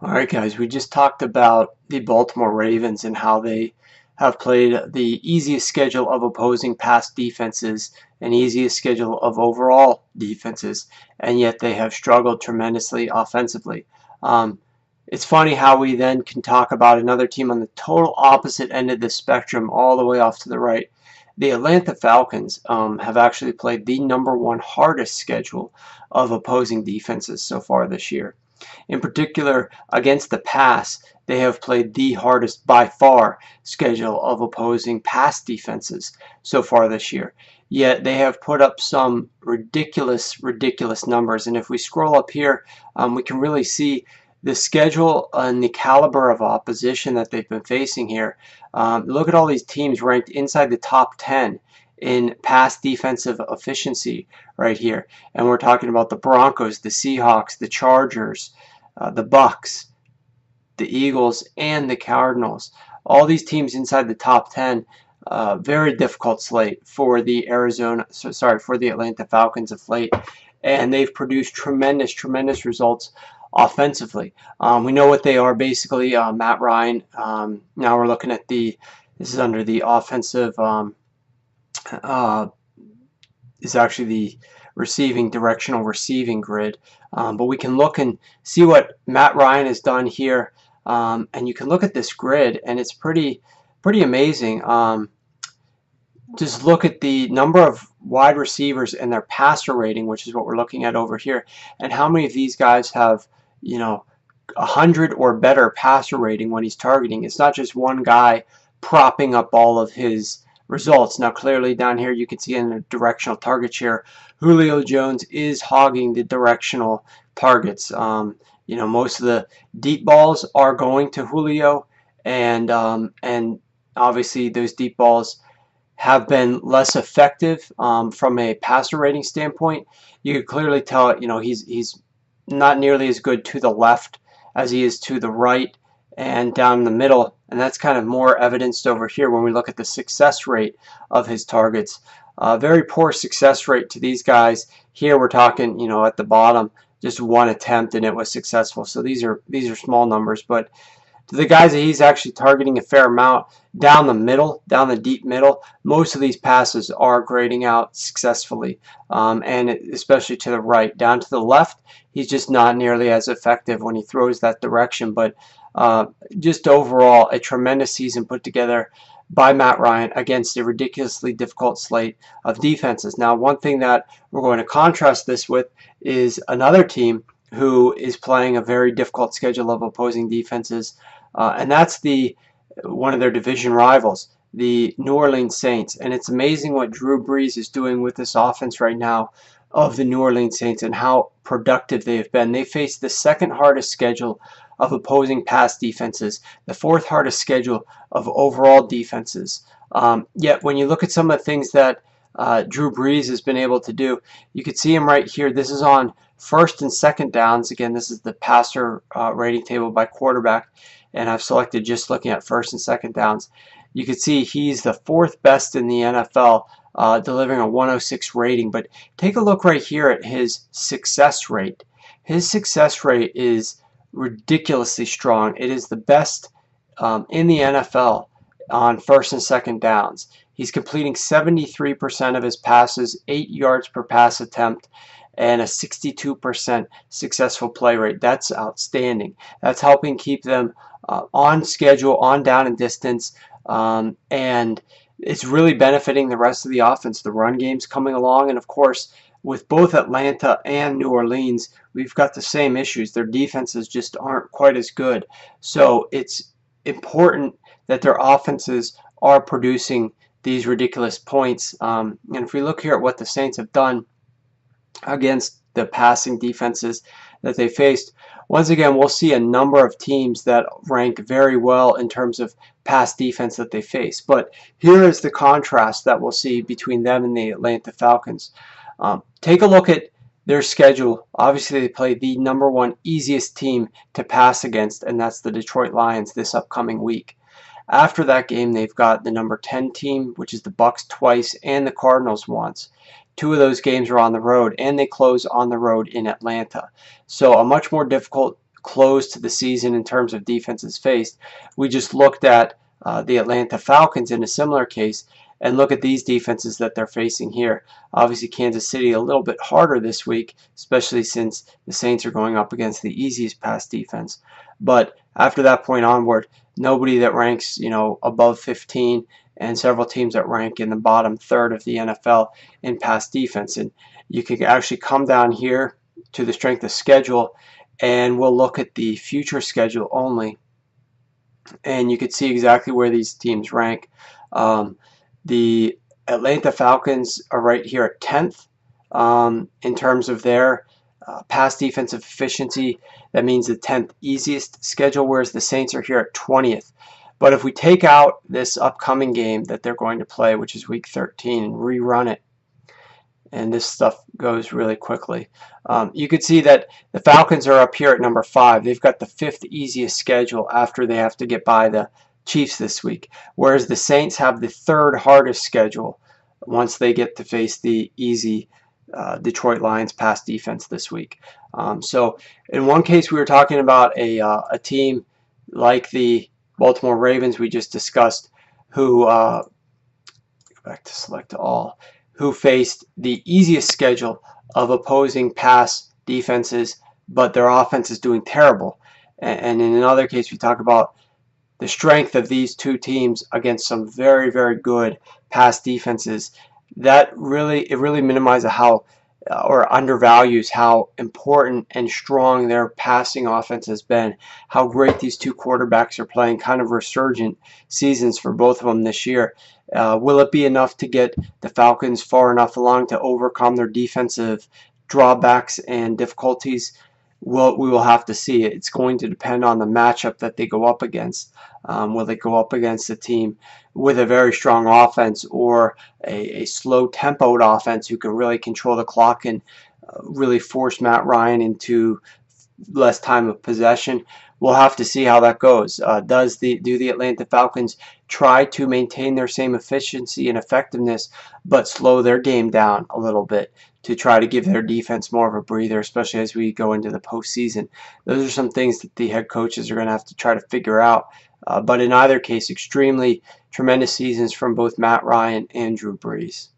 All right, guys, we just talked about the Baltimore Ravens and how they have played the easiest schedule of opposing pass defenses and easiest schedule of overall defenses, and yet they have struggled tremendously offensively. Um, it's funny how we then can talk about another team on the total opposite end of the spectrum, all the way off to the right. The Atlanta Falcons have actually played the #1 hardest schedule of opposing defenses so far this year. In particular, against the pass, they have played the hardest by far schedule of opposing pass defenses so far this year. Yet they have put up some ridiculous numbers. And if we scroll up here, we can really see the schedule and the caliber of opposition that they've been facing here. Look at all these teams ranked inside the top 10 in pass defensive efficiency right here. And we're talking about the Broncos, the Seahawks, the Chargers, the Bucks, the Eagles, and the Cardinals. All these teams inside the top 10. Very difficult slate for the for the Atlanta Falcons of late, and they've produced tremendous results offensively. We know what they are basically. Matt Ryan. Now we're looking at this is under the offensive. Uh, is actually the directional receiving grid. But we can look and see what Matt Ryan has done here. And you can look at this grid, and it's pretty amazing. Just look at the number of wide receivers and their passer rating, which is what we're looking at over here, and how many of these guys have, 100 or better passer rating when he's targeting. It's not just one guy propping up all of his results. Now clearly down here you can see in the directional target share, Julio Jones is hogging the directional targets. Most of the deep balls are going to Julio, and obviously those deep balls have been less effective from a passer rating standpoint. You could clearly tell, he's not nearly as good to the left as he is to the right and down in the middle, and that's kind of more evidenced over here when we look at the success rate of his targets. Very poor success rate to these guys. Here we're talking, at the bottom, just one attempt and it was successful. So these are small numbers, but to the guys that he's actually targeting a fair amount down the middle, down the deep middle, most of these passes are grading out successfully, and especially to the right. Down to the left, he's just not nearly as effective when he throws that direction, but just overall a tremendous season put together by Matt Ryan against a ridiculously difficult slate of defenses. Now, one thing that we're going to contrast this with is another team who is playing a very difficult schedule of opposing defenses, and that's one of their division rivals, the New Orleans Saints. And it's amazing what Drew Brees is doing with this offense right now of the New Orleans Saints and how productive they have been. They face the second hardest schedule of opposing pass defenses, the fourth hardest schedule of overall defenses. Yet when you look at some of the things that Drew Brees has been able to do, you can see him right here. This is on first and second downs. Again, this is the passer rating table by quarterback, and I've selected just looking at first and second downs. You can see he's the fourth best in the NFL, delivering a 106 rating. But take a look right here at his success rate. His success rate is ridiculously strong. It is the best in the NFL on first and second downs. He's completing 73% of his passes, 8 yards per pass attempt, and a 62% successful play rate. That's outstanding. That's helping keep them on schedule, on down and distance, and it's really benefiting the rest of the offense. The run game's coming along, and of course, with both Atlanta and New Orleans, we've got the same issues. Their defenses just aren't quite as good. So it's important that their offenses are producing these ridiculous points. And if we look here at what the Saints have done against the passing defenses that they faced, once again, we'll see a number of teams that rank very well in terms of pass defense that they face. But here is the contrast that we'll see between them and the Atlanta Falcons. Take a look at their schedule. Obviously, they play the #1 easiest team to pass against, and that's the Detroit Lions this upcoming week. After that game, they've got the #10 team, which is the Bucks twice, and the Cardinals once. Two of those games are on the road, and they close on the road in Atlanta. So a much more difficult close to the season in terms of defenses faced. We just looked at the Atlanta Falcons in a similar case, and look at these defenses that they're facing here. Obviously, Kansas City a little bit harder this week, especially since the Saints are going up against the easiest pass defense. But after that point onward, nobody that ranks, above 15, and several teams that rank in the bottom third of the NFL in pass defense. And you can actually come down here to the strength of schedule, and we'll look at the future schedule only, and you can see exactly where these teams rank. The Atlanta Falcons are right here at 10th in terms of their pass defensive efficiency. That means the 10th easiest schedule, whereas the Saints are here at 20th. But if we take out this upcoming game that they're going to play, which is Week 13, and rerun it, and this stuff goes really quickly, you could see that the Falcons are up here at number 5. They've got the 5th easiest schedule after they have to get by the Chiefs this week, whereas the Saints have the 3rd hardest schedule once they get to face the easy Detroit Lions pass defense this week. So in one case, we were talking about a team like the Baltimore Ravens we just discussed, who go back to select all, who faced the easiest schedule of opposing pass defenses, but their offense is doing terrible. And in another case, we talk about the strength of these two teams against some very, very good pass defenses. That really minimizes how or undervalues how important and strong their passing offense has been, how great these two quarterbacks are playing, kind of resurgent seasons for both of them this year. Will it be enough to get the Falcons far enough along to overcome their defensive drawbacks and difficulties? Well, we will have to see. It's going to depend on the matchup that they go up against. Will they go up against a team with a very strong offense, or a slow-tempoed offense who can really control the clock and really force Matt Ryan into less time of possession? We'll have to see how that goes. Do the Atlanta Falcons try to maintain their same efficiency and effectiveness, but slow their game down a little bit to try to give their defense more of a breather, especially as we go into the postseason? Those are some things that the head coaches are going to have to try to figure out. But in either case, extremely tremendous seasons from both Matt Ryan and Drew Brees.